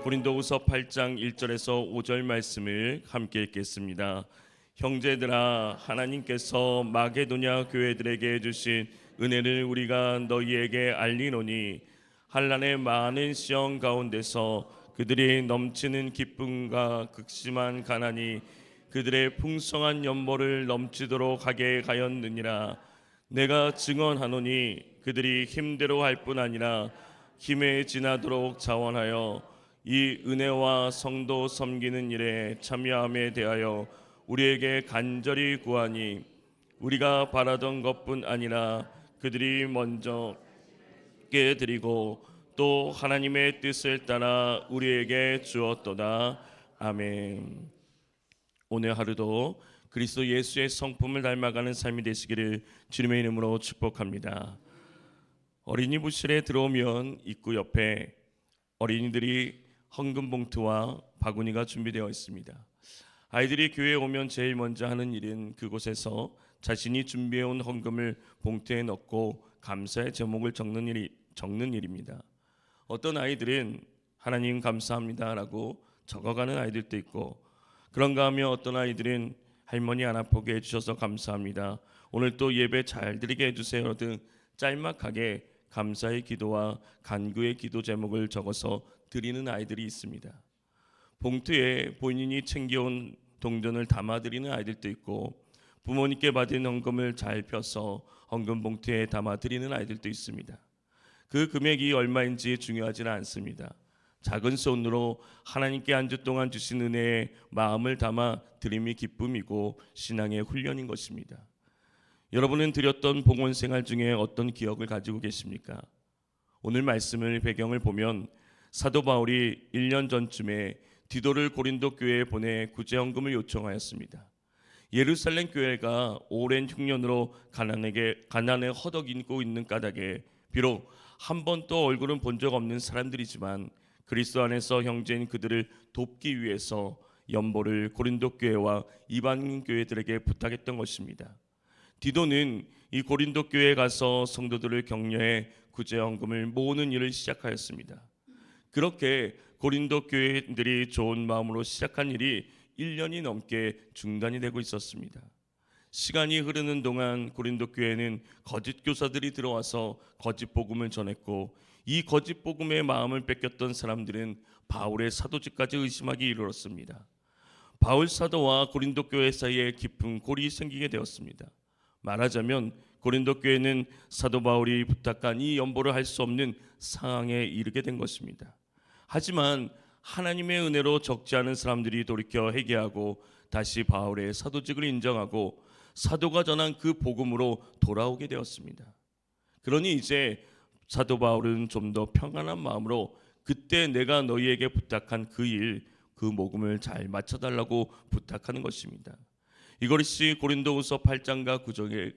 고린도후서 8장 1절에서 5절 말씀을 함께 읽겠습니다. 형제들아, 하나님께서 마게도냐 교회들에게 주신 은혜를 우리가 너희에게 알리노니 한란의 많은 시험 가운데서 그들이 넘치는 기쁨과 극심한 가난이 그들의 풍성한 연보를 넘치도록 하게 하였느니라. 내가 증언하노니 그들이 힘대로 할 뿐 아니라 힘에 지나도록 자원하여 이 은혜와 성도 섬기는 일에 참여함에 대하여 우리에게 간절히 구하니 우리가 바라던 것뿐 아니라 그들이 먼저 깨드리고 또 하나님의 뜻을 따라 우리에게 주었도다. 아멘. 오늘 하루도 그리스도 예수의 성품을 닮아가는 삶이 되시기를 주님의 이름으로 축복합니다. 어린이 부실에 들어오면 입구 옆에 어린이들이 헌금 봉투와 바구니가 준비되어 있습니다. 아이들이 교회에 오면 제일 먼저 하는 일은 그곳에서 자신이 준비해온 헌금을 봉투에 넣고 감사의 제목을 적는 일입니다. 어떤 아이들은 하나님 감사합니다라고 적어가는 아이들도 있고, 그런가 하면 어떤 아이들은 할머니 안 아프게 해주셔서 감사합니다, 오늘 또 예배 잘 드리게 해주세요 등 짤막하게 감사의 기도와 간구의 기도 제목을 적어서 드리는 아이들이 있습니다. 봉투에 본인이 챙겨온 동전을 담아드리는 아이들도 있고, 부모님께 받은 헌금을 잘 펴서 헌금 봉투에 담아드리는 아이들도 있습니다. 그 금액이 얼마인지 중요하지는 않습니다. 작은 손으로 하나님께 한 주 동안 주신 은혜에 마음을 담아 드림이 기쁨이고 신앙의 훈련인 것입니다. 여러분은 드렸던 봉헌 생활 중에 어떤 기억을 가지고 계십니까? 오늘 말씀을 배경을 보면 사도 바울이 1년 전쯤에 디도를 고린도 교회에 보내 구제헌금을 요청하였습니다. 예루살렘 교회가 오랜 흉년으로 가난에 허덕이고 있는 까닭에 비록 한 번도 얼굴은 본 적 없는 사람들이지만 그리스도 안에서 형제인 그들을 돕기 위해서 연보를 고린도 교회와 이방 교회들에게 부탁했던 것입니다. 디도는 이 고린도 교회에 가서 성도들을 격려해 구제헌금을 모으는 일을 시작하였습니다. 그렇게 고린도 교회들이 좋은 마음으로 시작한 일이 1년이 넘게 중단이 되고 있었습니다. 시간이 흐르는 동안 고린도 교회는 거짓 교사들이 들어와서 거짓 복음을 전했고, 이 거짓 복음의 마음을 뺏겼던 사람들은 바울의 사도직까지 의심하기 이르렀습니다. 바울 사도와 고린도 교회 사이에 깊은 골이 생기게 되었습니다. 말하자면 고린도 교회는 사도 바울이 부탁한 이 연보를 할 수 없는 상황에 이르게 된 것입니다. 하지만 하나님의 은혜로 적지 않은 사람들이 돌이켜 회개하고 다시 바울의 사도직을 인정하고 사도가 전한 그 복음으로 돌아오게 되었습니다. 그러니 이제 사도 바울은 좀 더 평안한 마음으로 그때 내가 너희에게 부탁한 그 복음을 잘 맞춰달라고 부탁하는 것입니다. 이것이 고린도후서 8장과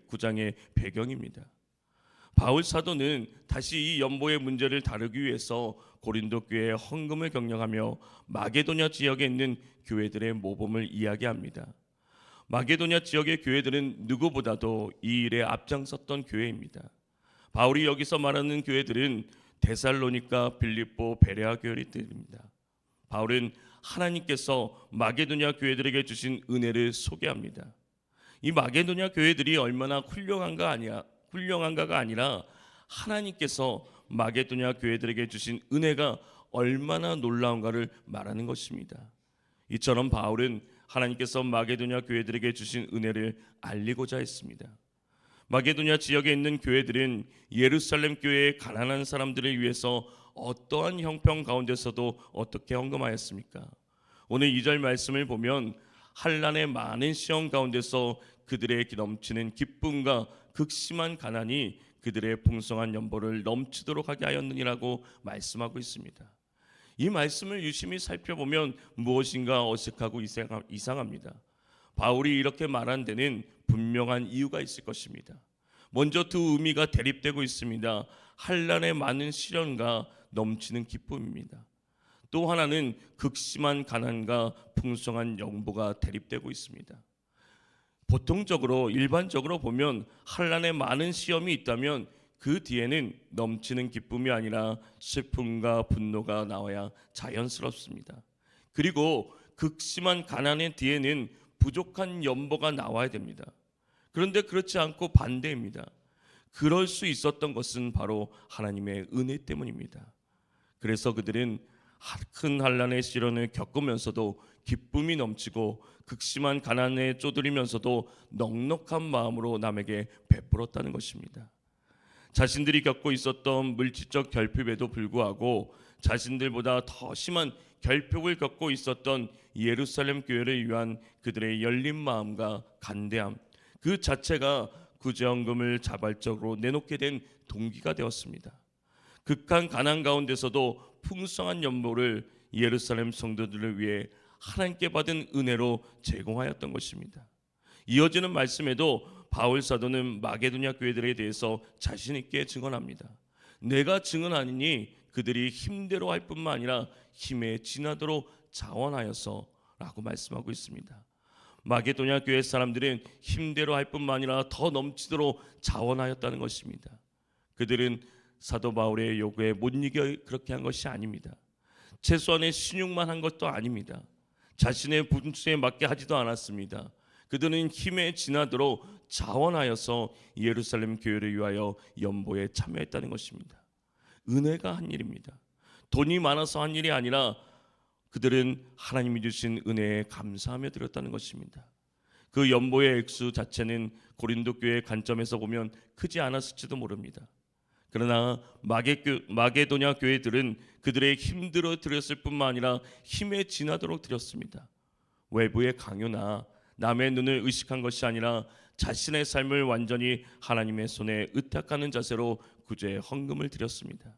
9장의 배경입니다. 바울 사도는 다시 이 연보의 문제를 다루기 위해서 고린도 교회의 헌금을 격려하며 마게도냐 지역에 있는 교회들의 모범을 이야기합니다. 마게도냐 지역의 교회들은 누구보다도 이 일에 앞장섰던 교회입니다. 바울이 여기서 말하는 교회들은 데살로니가, 빌립보, 베레아 교회들입니다. 바울은 하나님께서 마게도냐 교회들에게 주신 은혜를 소개합니다. 이 마게도냐 교회들이 얼마나 훌륭한가가 아니라 하나님께서 마게도냐 교회들에게 주신 은혜가 얼마나 놀라운가를 말하는 것입니다. 이처럼 바울은 하나님께서 마게도냐 교회들에게 주신 은혜를 알리고자 했습니다. 마게도냐 지역에 있는 교회들은 예루살렘 교회의 가난한 사람들을 위해서 어떠한 형편 가운데서도 어떻게 헌금하였습니까? 오늘 2절 말씀을 보면 한란의 많은 시험 가운데서 그들의 넘치는 기쁨과 극심한 가난이 그들의 풍성한 연보를 넘치도록 하게 하였느니라고 말씀하고 있습니다. 이 말씀을 유심히 살펴보면 무엇인가 어색하고 이상합니다. 바울이 이렇게 말한 데는 분명한 이유가 있을 것입니다. 먼저 두 의미가 대립되고 있습니다. 한란의 많은 시련과 넘치는 기쁨입니다. 또 하나는 극심한 가난과 풍성한 연보가 대립되고 있습니다. 일반적으로 보면 한란에 많은 시험이 있다면 그 뒤에는 넘치는 기쁨이 아니라 슬픔과 분노가 나와야 자연스럽습니다. 그리고 극심한 가난의 뒤에는 부족한 연보가 나와야 됩니다. 그런데 그렇지 않고 반대입니다. 그럴 수 있었던 것은 바로 하나님의 은혜 때문입니다. 그래서 그들은 큰 환난의 시련을 겪으면서도 기쁨이 넘치고 극심한 가난에 쪼들리면서도 넉넉한 마음으로 남에게 베풀었다는 것입니다. 자신들이 겪고 있었던 물질적 결핍에도 불구하고 자신들보다 더 심한 결핍을 겪고 있었던 예루살렘 교회를 위한 그들의 열린 마음과 간대함, 그 자체가 구제헌금을 자발적으로 내놓게 된 동기가 되었습니다. 극한 가난 가운데서도 풍성한 연보를 예루살렘 성도들을 위해 하나님께 받은 은혜로 제공하였던 것입니다. 이어지는 말씀에도 바울 사도는 마게도냐 교회들에 대해서 자신 있게 증언합니다. 내가 증언하니 그들이 힘대로 할 뿐만 아니라 힘에 지나도록 자원하여서 라고 말씀하고 있습니다. 마게도냐 교회 사람들은 힘대로 할 뿐만 아니라 더 넘치도록 자원하였다는 것입니다. 그들은 사도 바울의 요구에 못 이겨 그렇게 한 것이 아닙니다. 최소한의 신용만 한 것도 아닙니다. 자신의 분수에 맞게 하지도 않았습니다. 그들은 힘에 지나도록 자원하여서 예루살렘 교회를 위하여 연보에 참여했다는 것입니다. 은혜가 한 일입니다. 돈이 많아서 한 일이 아니라 그들은 하나님이 주신 은혜에 감사하며 드렸다는 것입니다. 그 연보의 액수 자체는 고린도 교회의 관점에서 보면 크지 않았을지도 모릅니다. 그러나 마게도냐 교회들은 그들의 힘들어 드렸을 뿐만 아니라 힘에 지나도록 드렸습니다. 외부의 강요나 남의 눈을 의식한 것이 아니라 자신의 삶을 완전히 하나님의 손에 의탁하는 자세로 구제 헌금을 드렸습니다.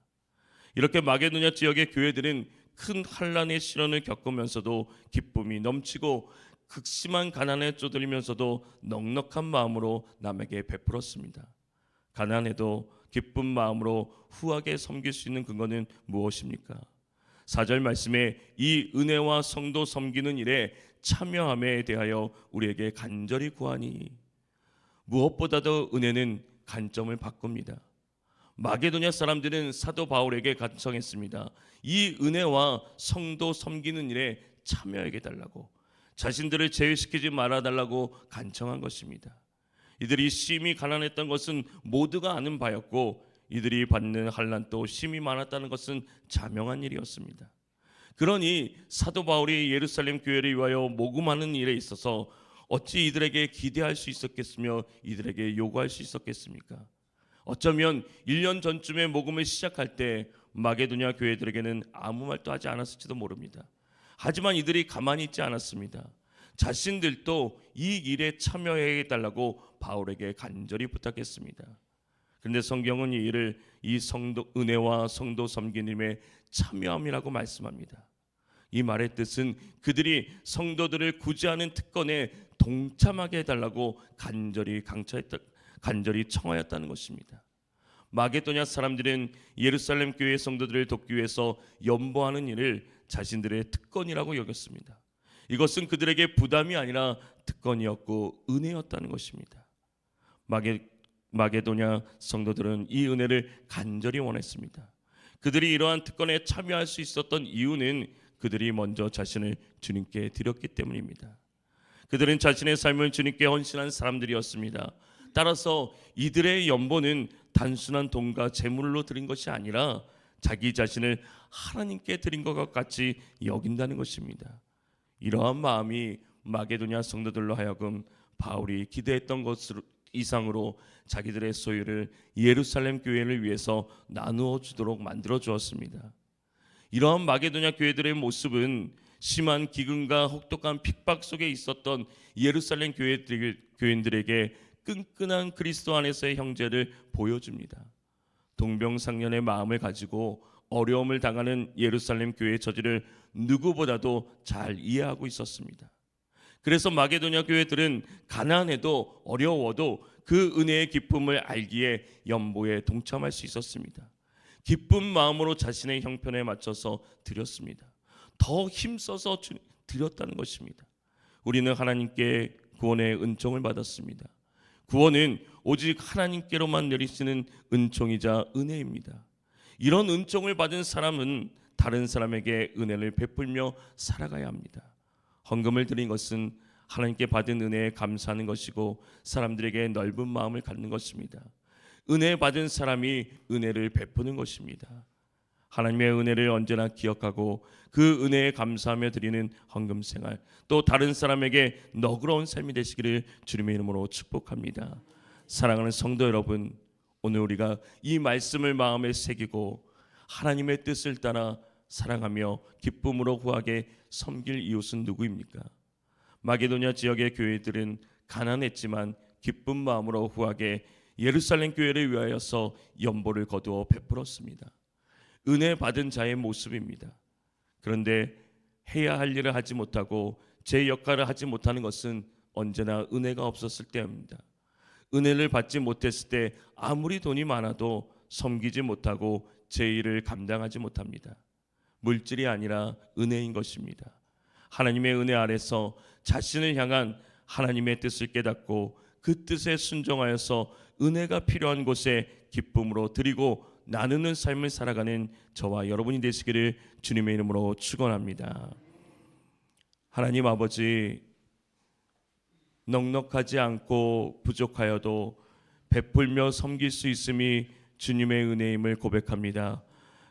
이렇게 마게도냐 지역의 교회들은 큰 환난의 시련을 겪으면서도 기쁨이 넘치고 극심한 가난에 쪼들리면서도 넉넉한 마음으로 남에게 베풀었습니다. 가난해도 기쁜 마음으로 후하게 섬길 수 있는 근거는 무엇입니까? 4절 말씀에 이 은혜와 성도 섬기는 일에 참여함에 대하여 우리에게 간절히 구하니, 무엇보다도 은혜는 관점을 바꿉니다. 마게도냐 사람들은 사도 바울에게 간청했습니다. 이 은혜와 성도 섬기는 일에 참여하게 달라고, 자신들을 제외시키지 말아달라고 간청한 것입니다. 이들이 심히 가난했던 것은 모두가 아는 바였고 이들이 받는 환난도 심히 많았다는 것은 자명한 일이었습니다. 그러니 사도 바울이 예루살렘 교회를 위하여 모금하는 일에 있어서 어찌 이들에게 기대할 수 있었겠으며 이들에게 요구할 수 있었겠습니까? 어쩌면 1년 전쯤에 모금을 시작할 때 마게도냐 교회들에게는 아무 말도 하지 않았을지도 모릅니다. 하지만 이들이 가만히 있지 않았습니다. 자신들도 이 일에 참여해 달라고 바울에게 간절히 부탁했습니다. 그런데 성경은 이 일을 이 성도 은혜와 성도 섬기님의 참여함이라고 말씀합니다. 이 말의 뜻은 그들이 성도들을 구제하는 특권에 동참하게 해달라고 간절히 청하였다는 것입니다. 마게도냐 사람들은 예루살렘 교회 성도들을 돕기 위해서 연보하는 일을 자신들의 특권이라고 여겼습니다. 이것은 그들에게 부담이 아니라 특권이었고 은혜였다는 것입니다. 마게도냐 성도들은 이 은혜를 간절히 원했습니다. 그들이 이러한 특권에 참여할 수 있었던 이유는 그들이 먼저 자신을 주님께 드렸기 때문입니다. 그들은 자신의 삶을 주님께 헌신한 사람들이었습니다. 따라서 이들의 연보는 단순한 돈과 재물로 드린 것이 아니라 자기 자신을 하나님께 드린 것과 같이 여긴다는 것입니다. 이러한 마음이 마게도냐 성도들로 하여금 바울이 기대했던 것 이상으로 자기들의 소유를 예루살렘 교회를 위해서 나누어 주도록 만들어 주었습니다. 이러한 마게도냐 교회들의 모습은 심한 기근과 혹독한 핍박 속에 있었던 예루살렘 교인들에게 끈끈한 그리스도 안에서의 형제를 보여줍니다. 동병상련의 마음을 가지고 어려움을 당하는 예루살렘 교회의 처지를 누구보다도 잘 이해하고 있었습니다. 그래서 마게도냐 교회들은 가난해도 어려워도 그 은혜의 기쁨을 알기에 연보에 동참할 수 있었습니다. 기쁜 마음으로 자신의 형편에 맞춰서 드렸습니다. 더 힘써서 드렸다는 것입니다. 우리는 하나님께 구원의 은총을 받았습니다. 구원은 오직 하나님께로만 내리시는 은총이자 은혜입니다. 이런 은총을 받은 사람은 다른 사람에게 은혜를 베풀며 살아가야 합니다. 헌금을 드린 것은 하나님께 받은 은혜에 감사하는 것이고 사람들에게 넓은 마음을 갖는 것입니다. 은혜 받은 사람이 은혜를 베푸는 것입니다. 하나님의 은혜를 언제나 기억하고 그 은혜에 감사하며 드리는 헌금 생활, 또 다른 사람에게 너그러운 삶이 되시기를 주님의 이름으로 축복합니다. 사랑하는 성도 여러분, 오늘 우리가 이 말씀을 마음에 새기고 하나님의 뜻을 따라 사랑하며 기쁨으로 후하게 섬길 이웃은 누구입니까? 마게도냐 지역의 교회들은 가난했지만 기쁜 마음으로 후하게 예루살렘 교회를 위하여서 연보를 거두어 베풀었습니다. 은혜 받은 자의 모습입니다. 그런데 해야 할 일을 하지 못하고 제 역할을 하지 못하는 것은 언제나 은혜가 없었을 때입니다. 은혜를 받지 못했을 때 아무리 돈이 많아도 섬기지 못하고 제 일을 감당하지 못합니다. 물질이 아니라 은혜인 것입니다. 하나님의 은혜 아래서 자신을 향한 하나님의 뜻을 깨닫고 그 뜻에 순종하여서 은혜가 필요한 곳에 기쁨으로 드리고 나누는 삶을 살아가는 저와 여러분이 되시기를 주님의 이름으로 축원합니다. 하나님 아버지, 넉넉하지 않고 부족하여도 베풀며 섬길 수 있음이 주님의 은혜임을 고백합니다.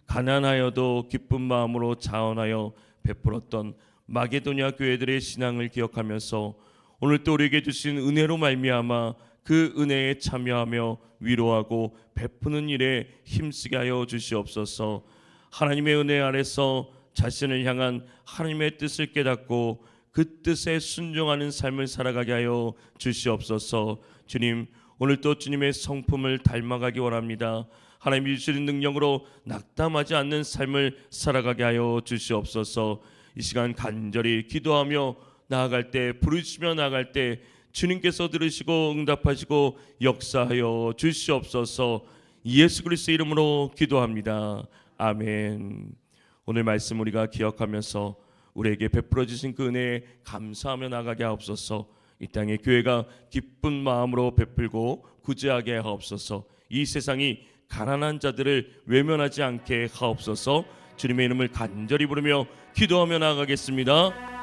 가난하여도 기쁜 마음으로 자원하여 베풀었던 마게도냐 교회들의 신앙을 기억하면서 오늘 또 우리에게 주신 은혜로 말미암아 그 은혜에 참여하며 위로하고 베푸는 일에 힘쓰게 하여 주시옵소서. 하나님의 은혜 아래서 자신을 향한 하나님의 뜻을 깨닫고 그 뜻에 순종하는 삶을 살아가게 하여 주시옵소서. 주님, 오늘 또 주님의 성품을 닮아가기 원합니다. 하나님이 주시는 능력으로 낙담하지 않는 삶을 살아가게 하여 주시옵소서. 이 시간 간절히 기도하며 나아갈 때, 부르시며 나아갈 때 주님께서 들으시고 응답하시고 역사하여 주시옵소서. 예수 그리스도의 이름으로 기도합니다. 아멘. 오늘 말씀 우리가 기억하면서 우리에게 베풀어 주신 그 은혜에 감사하며 나가게 하옵소서. 이 땅의 교회가 기쁜 마음으로 베풀고 구제하게 하옵소서. 이 세상이 가난한 자들을 외면하지 않게 하옵소서. 주님의 이름을 간절히 부르며 기도하며 나아가겠습니다.